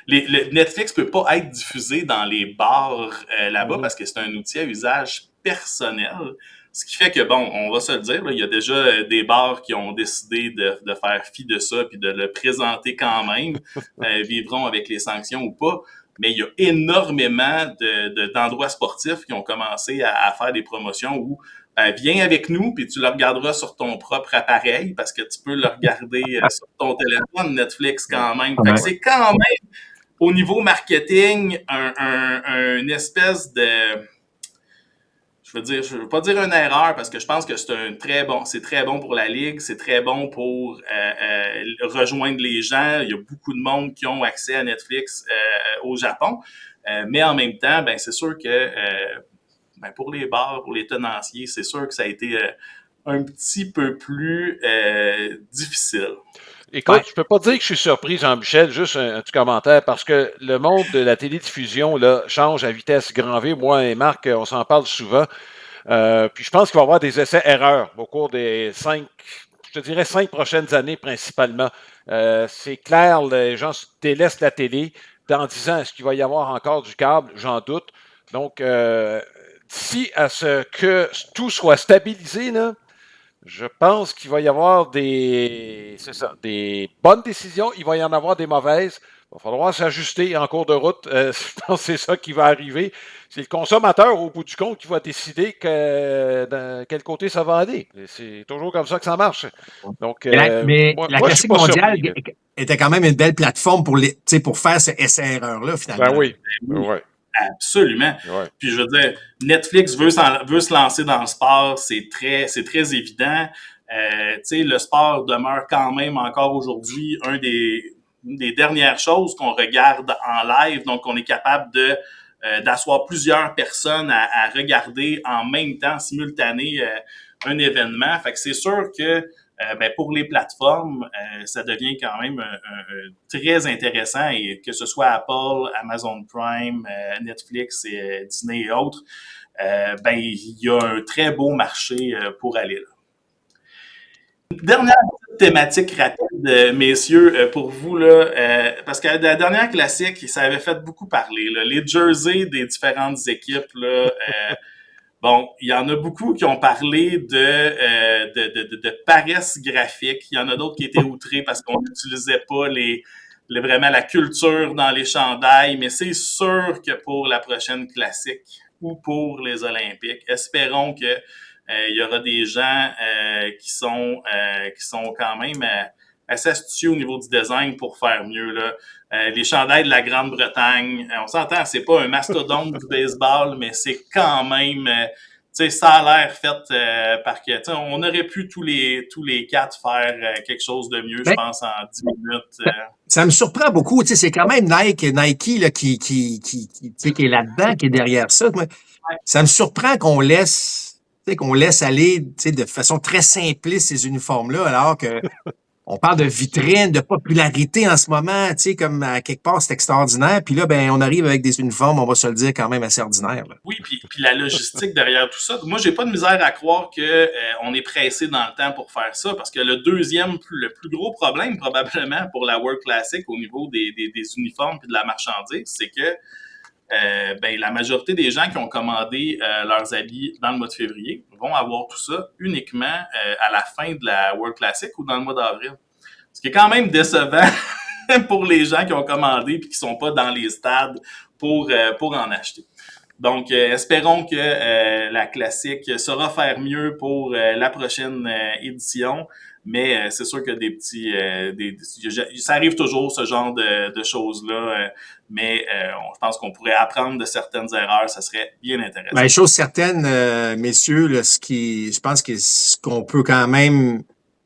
Netflix ne peut pas être diffusé dans les bars là-bas parce que c'est un outil à usage personnel. Ce qui fait que, bon, on va se le dire, là, il y a déjà des bars qui ont décidé de faire fi de ça puis de le présenter quand même, vivront avec les sanctions ou pas. Mais il y a énormément d'endroits sportifs qui ont commencé à faire des promotions où viens avec nous puis tu le regarderas sur ton propre appareil parce que tu peux le regarder sur ton téléphone Netflix quand même. Fait que c'est quand même, au niveau marketing, une espèce de... Je veux pas dire une erreur parce que je pense que c'est très bon pour la Ligue, c'est très bon pour rejoindre les gens. Il y a beaucoup de monde qui ont accès à Netflix au Japon. Mais en même temps, ben c'est sûr que pour les bars, pour les tenanciers, c'est sûr que ça a été un petit peu plus difficile. Écoute, je peux pas dire que je suis surpris, Jean-Michel, juste un petit commentaire, parce que le monde de la télédiffusion là, change à vitesse grand V. Moi et Marc, on s'en parle souvent. Puis je pense qu'il va y avoir des essais-erreurs au cours des 5 prochaines années principalement. C'est clair, les gens délaissent la télé. Dans 10 ans, est-ce qu'il va y avoir encore du câble? J'en doute. Donc, d'ici à ce que tout soit stabilisé, là, je pense qu'il va y avoir des bonnes décisions, il va y en avoir des mauvaises. Il va falloir s'ajuster en cours de route. Je pense que c'est ça qui va arriver. C'est le consommateur, au bout du compte, qui va décider dans quel côté ça va aller. Et c'est toujours comme ça que ça marche. Donc, mais la Classique mondiale était quand même une belle plateforme pour faire ce essai-erreur-là, finalement. Ben oui. Ouais. Absolument. Ouais. Puis je veux dire, Netflix veut se lancer dans le sport, c'est très évident. Le sport demeure quand même encore aujourd'hui une des dernières choses qu'on regarde en live, donc on est capable d'asseoir plusieurs personnes à regarder en même temps, simultané, un événement. Fait que c'est sûr que pour les plateformes, ça devient quand même très intéressant, et que ce soit Apple, Amazon Prime, Netflix, et Disney et autres, il y a un très beau marché pour aller là. Dernière thématique rapide, messieurs, pour vous, là, parce que la dernière classique, ça avait fait beaucoup parler, là, les jerseys des différentes équipes, là, bon, il y en a beaucoup qui ont parlé de paresse graphique. Il y en a d'autres qui étaient outrés parce qu'on n'utilisait pas vraiment la culture dans les chandails, mais c'est sûr que pour la prochaine classique ou pour les Olympiques, espérons que il y aura des gens qui sont quand même assez astucieux au niveau du design pour faire mieux, là. Les chandails de la Grande-Bretagne, on s'entend, c'est pas un mastodonte du baseball, mais c'est quand même, ça a l'air fait par que, on aurait pu tous les quatre faire quelque chose de mieux, je pense, en 10 minutes. Ça me surprend beaucoup, c'est quand même Nike là, qui est là-dedans, qui est derrière ça. Ça me surprend qu'on laisse aller de façon très simpliste ces uniformes-là, alors que on parle de vitrine, de popularité en ce moment, comme à quelque part, c'est extraordinaire. Puis là, on arrive avec des uniformes, on va se le dire, quand même assez ordinaires. Là. Oui, puis la logistique derrière tout ça. Moi, j'ai pas de misère à croire que on est pressé dans le temps pour faire ça, parce que le plus gros problème, probablement, pour la World Classic au niveau des uniformes et de la marchandise, c'est que la majorité des gens qui ont commandé leurs habits dans le mois de février vont avoir tout ça uniquement à la fin de la World Classic ou dans le mois d'avril. Ce qui est quand même décevant pour les gens qui ont commandé et qui sont pas dans les stades pour en acheter. Donc, espérons que la classique saura faire mieux pour la prochaine édition. Mais c'est sûr que ça arrive toujours, ce genre de choses-là. Mais je pense qu'on pourrait apprendre de certaines erreurs. Ça serait bien intéressant. Ben, chose certaine, messieurs, là, je pense que ce qu'on peut quand même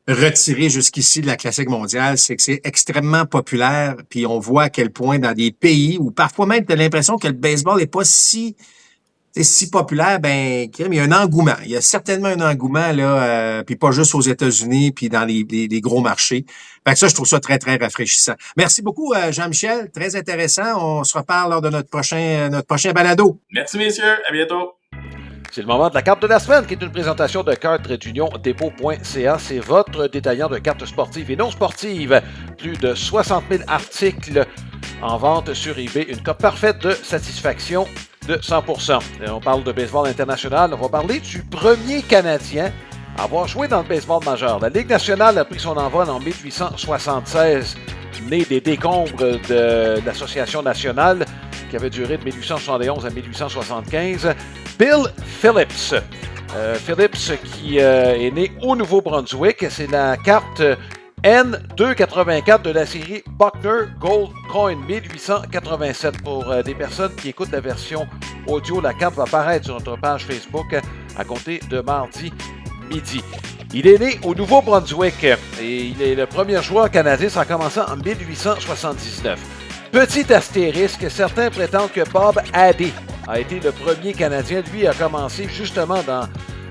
retirer jusqu'ici de la classique mondiale, c'est que c'est extrêmement populaire. Puis on voit à quel point dans des pays où parfois même tu as l'impression que le baseball n'est pas si populaire, ben, il y a un engouement. Il y a certainement un engouement, là, puis pas juste aux États-Unis, puis dans les gros marchés. Fait que ça, je trouve ça très, très rafraîchissant. Merci beaucoup, Jean-Michel. Très intéressant. On se reparle lors de notre prochain balado. Merci, messieurs. À bientôt. C'est le moment de la carte de la semaine, qui est une présentation de cartes-dépôt.ca. C'est votre détaillant de cartes sportives et non sportives. Plus de 60 000 articles en vente sur eBay. Une cote parfaite de satisfaction de 100%. On parle de baseball international. On va parler du premier Canadien à avoir joué dans le baseball majeur. La Ligue nationale a pris son envol en 1876, né des décombres de l'Association nationale qui avait duré de 1871 à 1875. Bill Phillips. Phillips qui est né au Nouveau-Brunswick. C'est la carte N284 de la série Buckner Gold Coin 1887. Pour des personnes qui écoutent la version audio, la carte va apparaître sur notre page Facebook à compter de mardi midi. Il est né au Nouveau-Brunswick et il est le premier joueur canadien. Ça a commencé en 1879. Petit astérisque, certains prétendent que Bob Addy a été le premier Canadien. Lui a commencé justement dans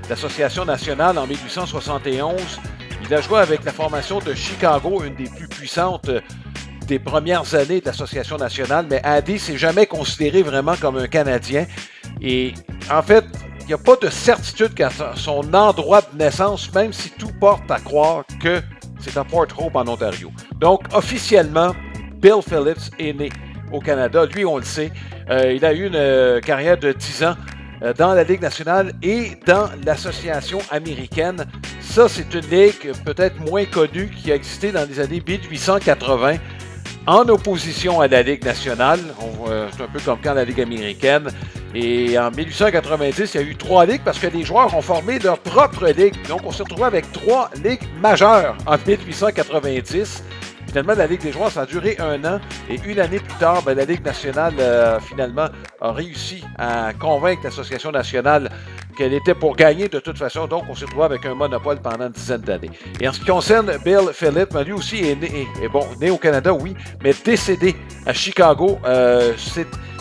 l'Association nationale en 1871. Il a joué avec la formation de Chicago, une des plus puissantes des premières années de l'Association nationale, mais Addy ne s'est jamais considéré vraiment comme un Canadien. Et en fait, il n'y a pas de certitude quant à son endroit de naissance, même si tout porte à croire que c'est à Port Hope en Ontario. Donc, officiellement, Bill Phillips est né au Canada. Lui, on le sait. Il a eu une carrière de 10 ans dans la Ligue nationale et dans l'Association américaine. Ça, c'est une ligue peut-être moins connue qui a existé dans les années 1880 en opposition à la Ligue nationale. C'est un peu comme quand la Ligue américaine. Et en 1890, il y a eu 3 ligues parce que les joueurs ont formé leur propre ligue. Donc, on s'est retrouvé avec 3 ligues majeures en 1890. Finalement, la Ligue des joueurs, ça a duré 1 an. Et une année plus tard, la Ligue nationale, finalement, a réussi à convaincre l'Association nationale qu'elle était pour gagner de toute façon. Donc, on s'est retrouvé avec un monopole pendant une dizaine d'années. Et en ce qui concerne Bill Phillips, lui aussi est né au Canada, oui, mais décédé à Chicago.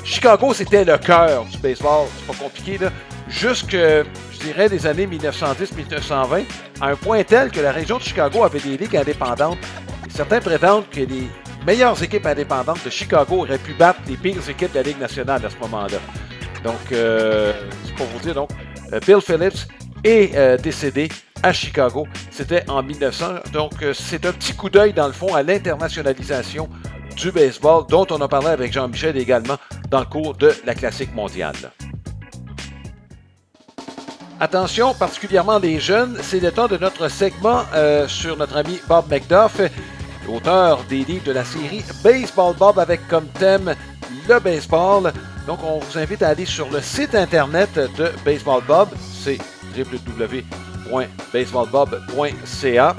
Chicago, c'était le cœur du baseball. C'est pas compliqué, là. Jusque, je dirais, les années 1910-1920, à un point tel que la région de Chicago avait des ligues indépendantes. Certains prétendent que les meilleures équipes indépendantes de Chicago auraient pu battre les pires équipes de la Ligue nationale à ce moment-là. Donc, c'est pour vous dire, donc, Bill Phillips est décédé à Chicago. C'était en 1900. Donc, c'est un petit coup d'œil, dans le fond, à l'internationalisation du baseball, dont on a parlé avec Jean-Michel également dans le cours de la Classique mondiale. Attention, particulièrement les jeunes, c'est le temps de notre segment sur notre ami Bob McDuff, auteur des livres de la série Baseball Bob avec comme thème le baseball. Donc, on vous invite à aller sur le site internet de Baseball Bob, c'est www.baseballbob.ca.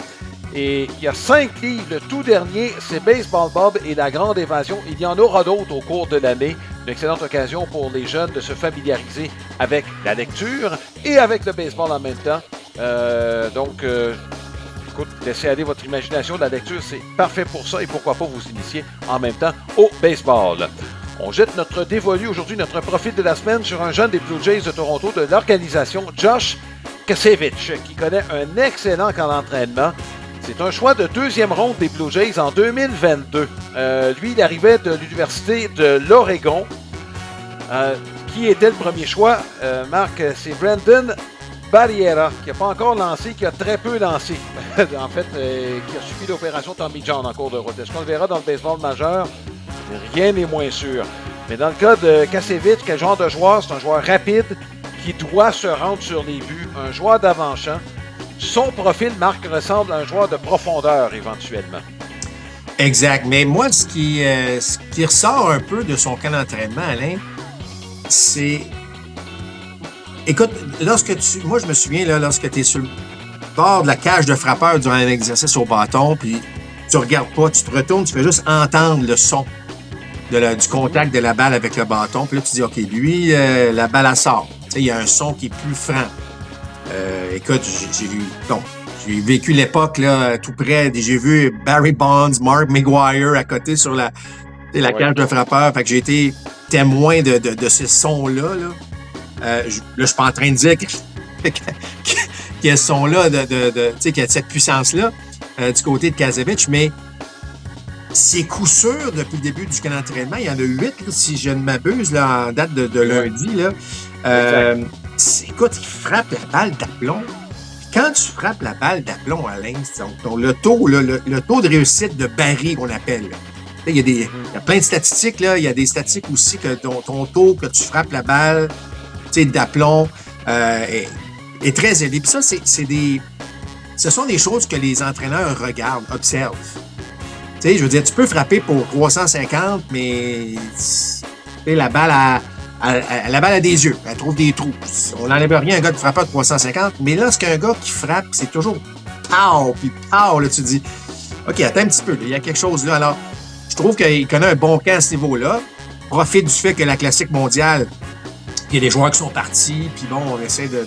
Et il y a 5 livres. Le tout dernier, c'est Baseball Bob et la Grande Évasion. Il y en aura d'autres au cours de l'année. Une excellente occasion pour les jeunes de se familiariser avec la lecture et avec le baseball en même temps. Écoute, laissez aller votre imagination. La lecture, c'est parfait pour ça. Et pourquoi pas vous initier en même temps au baseball. On jette notre dévolu aujourd'hui, notre profil de la semaine, sur un jeune des Blue Jays de Toronto de l'organisation, Josh Kasevich, qui connaît un excellent camp d'entraînement. C'est un choix de 2e ronde des Blue Jays en 2022. Lui, il arrivait de l'Université de l'Oregon. Qui était le premier choix? Marc, c'est Brandon Barriera, qui n'a pas encore lancé, qui a très peu lancé. En fait, qui a subi l'opération Tommy John en cours de route. Est-ce qu'on le verra dans le baseball majeur? Rien n'est moins sûr. Mais dans le cas de Kasevich, quel genre de joueur? C'est un joueur rapide qui doit se rendre sur les buts. Un joueur d'avant-champ. Son profil, Marc, ressemble à un joueur de profondeur, éventuellement. Exact. Mais moi, ce qui ressort un peu de son camp d'entraînement, Alain, c'est écoute, moi, je me souviens, là, lorsque tu es sur le bord de la cage de frappeur durant un exercice au bâton, puis tu regardes pas, tu te retournes, tu fais juste entendre le son du contact de la balle avec le bâton. Puis là, tu dis, OK, lui, la balle, elle sort. Tu sais, il y a un son qui est plus franc. Écoute, j'ai vécu l'époque, là, tout près. J'ai vu Barry Bonds, Mark McGwire à côté sur la cage de frappeur. Fait que j'ai été témoin de ce son-là, là. Je suis pas en train de dire qu'il y a ce son-là, tu sais, qu'il y a cette puissance-là du côté de Kasevich, mais c'est coup sûr depuis le début du camp d'entraînement. Il y en a 8, là, si je ne m'abuse, là, en date de lundi. Là. Écoute, il frappe la balle d'aplomb. Quand tu frappes la balle d'aplomb, Alain, le taux de réussite de Barry qu'on appelle, là. Il y a plein de statistiques. Là. Il y a des statistiques aussi que ton taux, que tu frappes la balle d'aplomb est très élevé. Puis ça, ce sont des choses que les entraîneurs regardent, observent. Tu sais, je veux dire, tu peux frapper pour 350, mais la balle a des yeux. Elle trouve des trous. On n'enlève rien à un gars qui frappe de 350, mais lorsqu'un gars qui frappe, c'est toujours pow, puis pow, là, tu dis, OK, attends un petit peu, il y a quelque chose là. Alors, je trouve qu'il connaît un bon camp à ce niveau-là. Profite du fait que la Classique mondiale, il y a des joueurs qui sont partis, puis bon, on essaie de...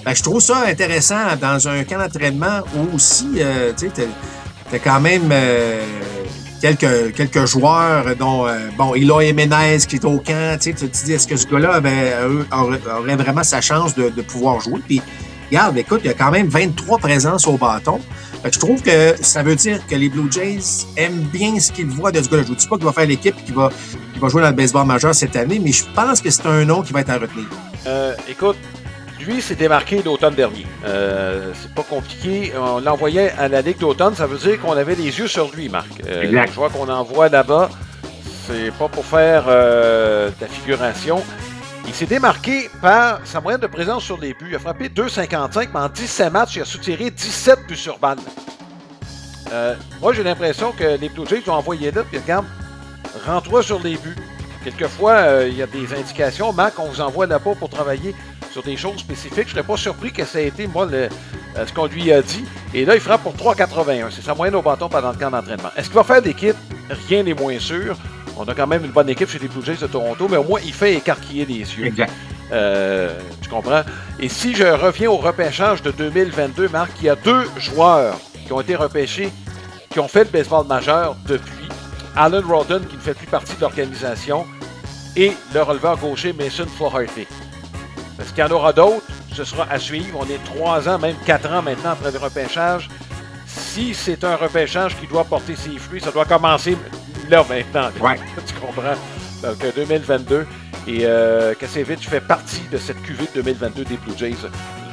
Ben, je trouve ça intéressant dans un camp d'entraînement où aussi, tu sais, t'as quand même quelques joueurs, dont, Eloy Jiménez qui est au camp, tu te dis, est-ce que ce gars-là aurait vraiment sa chance de pouvoir jouer? Puis, regarde, écoute, il y a quand même 23 présences au bâton. Fait que je trouve que ça veut dire que les Blue Jays aiment bien ce qu'ils voient de ce gars-là. Je ne dis pas qu'il va faire l'équipe et qu'il va jouer dans le baseball majeur cette année, mais je pense que c'est un nom qui va être à retenir. Écoute, lui, s'est démarqué l'automne dernier. C'est pas compliqué. On l'envoyait à la Ligue d'automne. Ça veut dire qu'on avait les yeux sur lui, Marc. Exact. Je vois qu'on envoie là-bas. C'est pas pour faire de la figuration. Il s'est démarqué par sa moyenne de présence sur les buts. Il a frappé 2,55, mais en 17 matchs, il a soutiré 17 buts sur balle. Moi, j'ai l'impression que les Blue Jays l'ont envoyé là, puis regarde, rends-toi sur les buts. Quelquefois, il y a des indications. Marc, on vous envoie là-bas pour travailler sur des choses spécifiques. Je ne serais pas surpris que ça ait été, moi, ce qu'on lui a dit. Et là, il frappe pour 3,81. C'est sa moyenne au bâton pendant le camp d'entraînement. Est-ce qu'il va faire d'équipe? Rien n'est moins sûr. On a quand même une bonne équipe chez les Blue Jays de Toronto, mais au moins, il fait écarquiller les yeux. Exact. Tu comprends? Et si je reviens au repêchage de 2022, Marc, il y a 2 joueurs qui ont été repêchés, qui ont fait le baseball majeur depuis. Alan Rodden, qui ne fait plus partie de l'organisation, et le releveur gaucher Mason Flaherty. Est-ce qu'il y en aura d'autres? Ce sera à suivre. On est 3 ans, même 4 ans maintenant après le repêchage. Si c'est un repêchage qui doit porter ses fruits, ça doit commencer là maintenant. Ouais. Tu comprends? Donc 2022. Et Kasevich fait partie de cette cuvée de 2022 des Blue Jays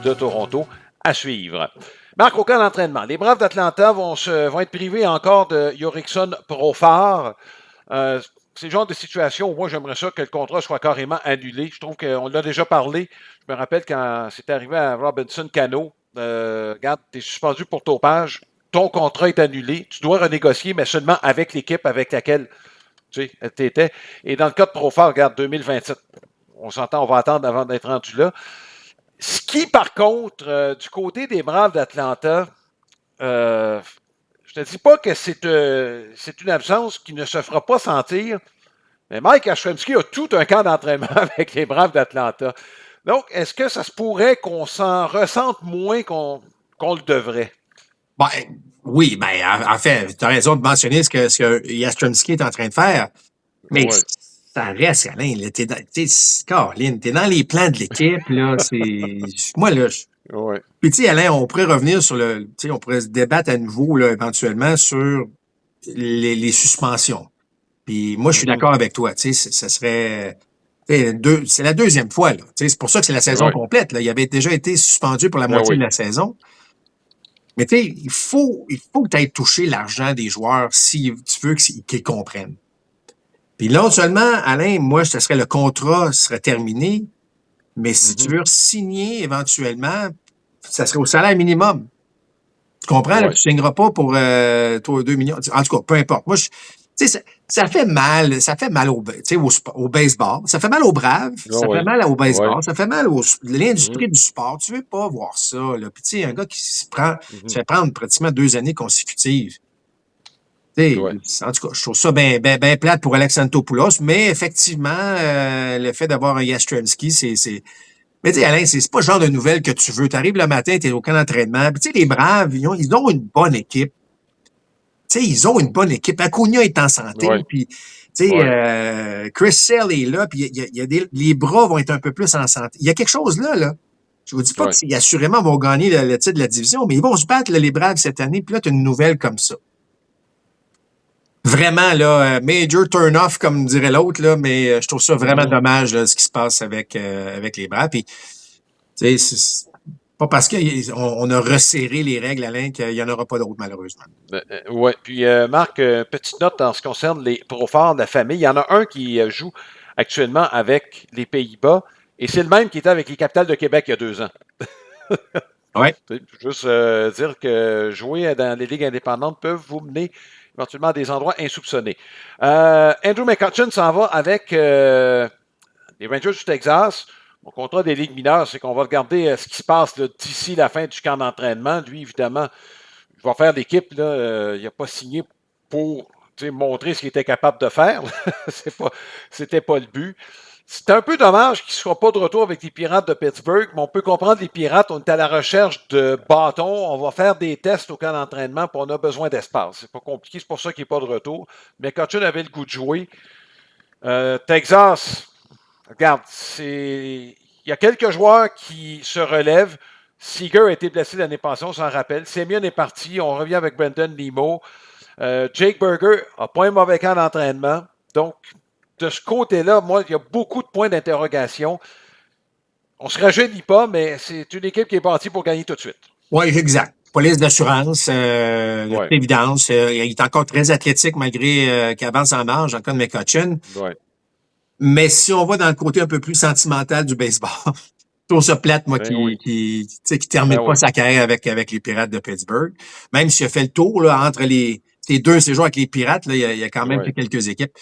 de Toronto. À suivre. Marc, au camp d'entraînement, les Braves d'Atlanta vont être privés encore de Jurickson Profar. C'est le genre de situation où moi, j'aimerais ça que le contrat soit carrément annulé. Je trouve qu'on l'a déjà parlé. Je me rappelle quand c'est arrivé à Robinson Cano. Regarde, tu es suspendu pour topage. Ton contrat est annulé. Tu dois renégocier, mais seulement avec l'équipe avec laquelle tu étais. Et dans le cas de Profar, regarde, 2027. On s'entend, on va attendre avant d'être rendu là. Ce qui, par contre, du côté des Braves d'Atlanta, je ne te dis pas que c'est une absence qui ne se fera pas sentir, mais Mike Yastrzemski a tout un camp d'entraînement avec les Braves d'Atlanta. Donc, est-ce que ça se pourrait qu'on s'en ressente moins qu'on le devrait? Ben, oui, en fait, tu as raison de mentionner ce que Yastrzemski est en train de faire, mais ça reste, Alain. T'es dans les plans de l'équipe, là. Moi, là. Puis, tu sais, Alain, on pourrait revenir sur on pourrait se débattre à nouveau, là, éventuellement, sur les suspensions. Puis, moi, je suis d'accord avec toi. Tu sais, ça serait. C'est la deuxième fois, là. C'est pour ça que c'est la saison complète, là. Il avait déjà été suspendu pour la moitié de la saison. Mais tu sais, il faut que tu aies touché l'argent des joueurs si tu veux qu'ils comprennent. Puis non seulement, Alain, moi, ce serait le contrat serait terminé, mais si tu veux signer éventuellement, ça serait au salaire minimum. Tu comprends? Là, tu ne signeras pas pour 2 millions. En tout cas, peu importe. Moi, tu sais, Ça fait mal au baseball. Ça fait mal aux Braves. Ça fait mal au baseball. Ça fait mal à l'industrie du sport. Tu veux pas voir ça, là. Puis, tu sais, un gars qui se fait prendre pratiquement 2 années consécutives. Tu sais, en tout cas, je trouve ça bien plate pour Alex Antopoulos, mais effectivement, le fait d'avoir un Yastrzemski, c'est. Mais tu sais, Alain, c'est pas le genre de nouvelle que tu veux. Tu arrives le matin, tu es au camp d'entraînement. Puis, tu sais, les Braves, ils ont une bonne équipe. Tu sais, ils ont une bonne équipe. Acuna est en santé, puis tu sais, Chris Sale est là, puis les bras vont être un peu plus en santé. Il y a quelque chose là. Je vous dis pas qu'ils assurément vont gagner le titre de la division, mais ils vont se battre, là, les Braves, cette année, puis là, tu as une nouvelle comme ça. Vraiment, là, major turn-off, comme dirait l'autre, là, mais je trouve ça vraiment dommage, là, ce qui se passe avec les Braves. Puis, tu sais, c'est pas parce qu'on a resserré les règles, Alain, qu'il n'y en aura pas d'autres, malheureusement. Oui. Puis, Marc, petite note en ce qui concerne les proforts de la famille. Il y en a un qui joue actuellement avec les Pays-Bas, et c'est le même qui était avec les Capitals de Québec il y a 2 ans. Oui. Juste dire que jouer dans les ligues indépendantes peuvent vous mener éventuellement à des endroits insoupçonnés. Andrew McCutchen s'en va avec les Rangers du Texas. Mon contrat des ligues mineures, c'est qu'on va regarder ce qui se passe d'ici la fin du camp d'entraînement. Lui, évidemment, il va faire l'équipe. Il n'a pas signé pour montrer ce qu'il était capable de faire. C'était pas le but. C'est un peu dommage qu'il ne soit pas de retour avec les Pirates de Pittsburgh, mais on peut comprendre les Pirates, on est à la recherche de bâtons, on va faire des tests au camp d'entraînement, puis on a besoin d'espace. C'est pas compliqué, c'est pour ça qu'il n'est pas de retour. Mais Cutchin avait le goût de jouer. Texas, regarde, il y a quelques joueurs qui se relèvent. Seager a été blessé l'année passée, on s'en rappelle. Semyon est parti, on revient avec Brendan Nemo. Jake Burger n'a pas un mauvais camp d'entraînement. Donc, de ce côté-là, moi, il y a beaucoup de points d'interrogation. On ne se rajeunit pas, mais c'est une équipe qui est partie pour gagner tout de suite. Oui, exact. Police d'assurance, évidence. Il est encore très athlétique malgré qu'il avance en âge, en cas de McCutchen. Ouais. Mais si on va dans le côté un peu plus sentimental du baseball, je trouve ça plate, moi, qui termine pas sa carrière avec les Pirates de Pittsburgh. Même s'il a fait le tour là, entre ces deux séjours avec les Pirates, là, il y a quand même fait quelques équipes.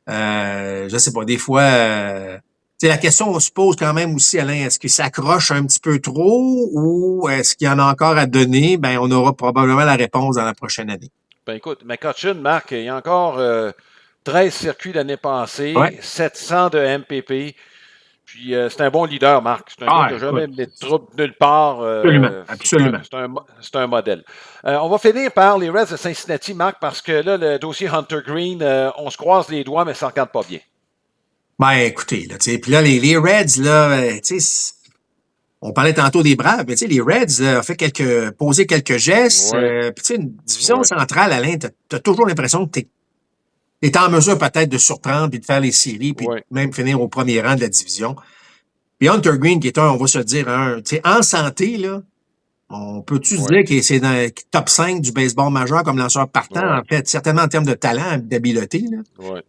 Je sais pas, des fois, la question on se pose quand même aussi, Alain, est-ce qu'il s'accroche un petit peu trop ou est-ce qu'il y en a encore à donner? Ben, on aura probablement la réponse dans la prochaine année. Ben écoute, McCutchen, Marc, il y a encore 13 circuits l'année passée, 700 de MPP. Puis c'est un bon leader, Marc. C'est un gars qui n'a jamais mis de trouble nulle part. Absolument. C'est un modèle. On va finir par les Reds de Cincinnati, Marc, parce que là, le dossier Hunter Green, on se croise les doigts, mais ça ne regarde pas bien. Ben, écoutez, là, puis là, les Reds, là, on parlait tantôt des Braves, mais les Reds ont posé quelques gestes. Puis une division centrale, Alain, t'as toujours l'impression que t'es en mesure peut-être de surprendre puis de faire les séries puis même finir au premier rang de la division. Puis Hunter Green, qui est on va se dire, en santé, là, on peut-tu se dire que c'est dans le top 5 du baseball majeur comme lanceur partant, en fait, certainement en termes de talent, d'habileté, là.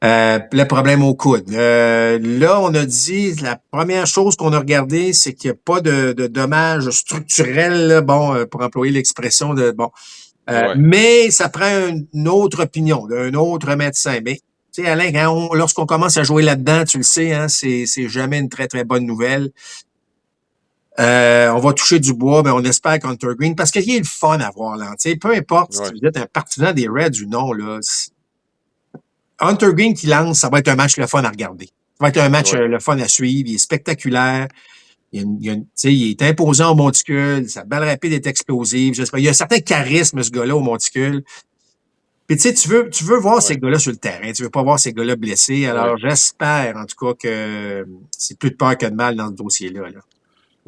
Le problème au coude. Là, on a dit, la première chose qu'on a regardé, c'est qu'il n'y a pas de dommages structurels, là, pour employer l'expression de, mais ça prend une autre opinion d'un autre médecin. Mais, tu sais, Alain, lorsqu'on commence à jouer là-dedans, tu le sais, hein, c'est jamais une très, très bonne nouvelle. On va toucher du bois, mais on espère qu'Hunter Green, parce qu'il y a le fun à voir là. Tu sais, peu importe si vous êtes un partisan des Reds ou non, là. Hunter Green qui lance, ça va être un match le fun à regarder. Ça va être un match le fun à suivre. Il est spectaculaire. Il est imposant au monticule. Sa balle rapide est explosive. Il y a un certain charisme, ce gars-là, au monticule. Puis, tu sais, tu veux voir ces gars-là sur le terrain. Tu veux pas voir ces gars-là blessés. Alors, j'espère, en tout cas, que c'est plus de peur que de mal dans ce dossier-là, là.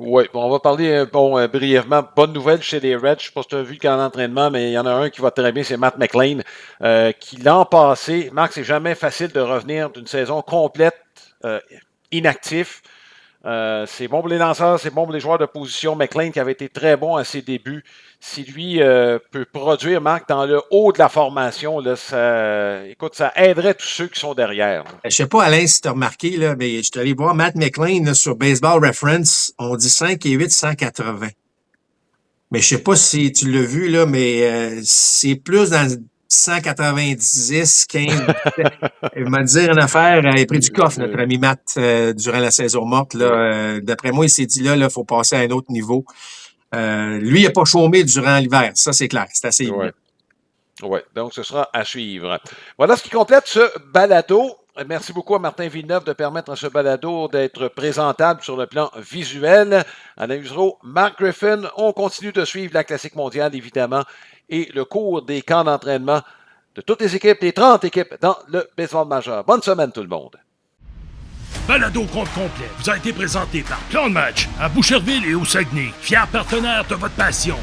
Oui, bon, on va parler brièvement. Bonne nouvelle chez les Reds. Je ne sais pas si tu as vu le camp d'entraînement, mais il y en a un qui va très bien, c'est Matt McLain, qui l'an passé, Marc, c'est jamais facile de revenir d'une saison complète inactif. C'est bon pour les lanceurs, c'est bon pour les joueurs de position. McLain qui avait été très bon à ses débuts. Si lui peut produire, Marc, dans le haut de la formation, là, ça aiderait tous ceux qui sont derrière. Là. Je sais pas, Alain, si tu as remarqué, là, mais je suis allé voir Matt McLain là, sur Baseball Reference. On dit 5 et 8, 180. Mais je sais pas si tu l'as vu, là, mais c'est plus dans 190, 15. Il m'a dit une affaire, il a pris du coffre, notre ami Matt, durant la saison morte. Là, d'après moi, il s'est dit, là, il faut passer à un autre niveau. Lui, il n'a pas chômé durant l'hiver. Ça, c'est clair. C'est assez évident. Oui, donc ce sera à suivre. Voilà ce qui complète ce balado. Merci beaucoup à Martin Villeneuve de permettre à ce balado d'être présentable sur le plan visuel. Alain Usereau, Mark Griffin, on continue de suivre la Classique mondiale, évidemment, et le cours des camps d'entraînement de toutes les équipes, les 30 équipes dans le baseball majeur. Bonne semaine tout le monde. Balado compte complet vous a été présenté par Plan de Match à Boucherville et au Saguenay, fiers partenaires de votre passion.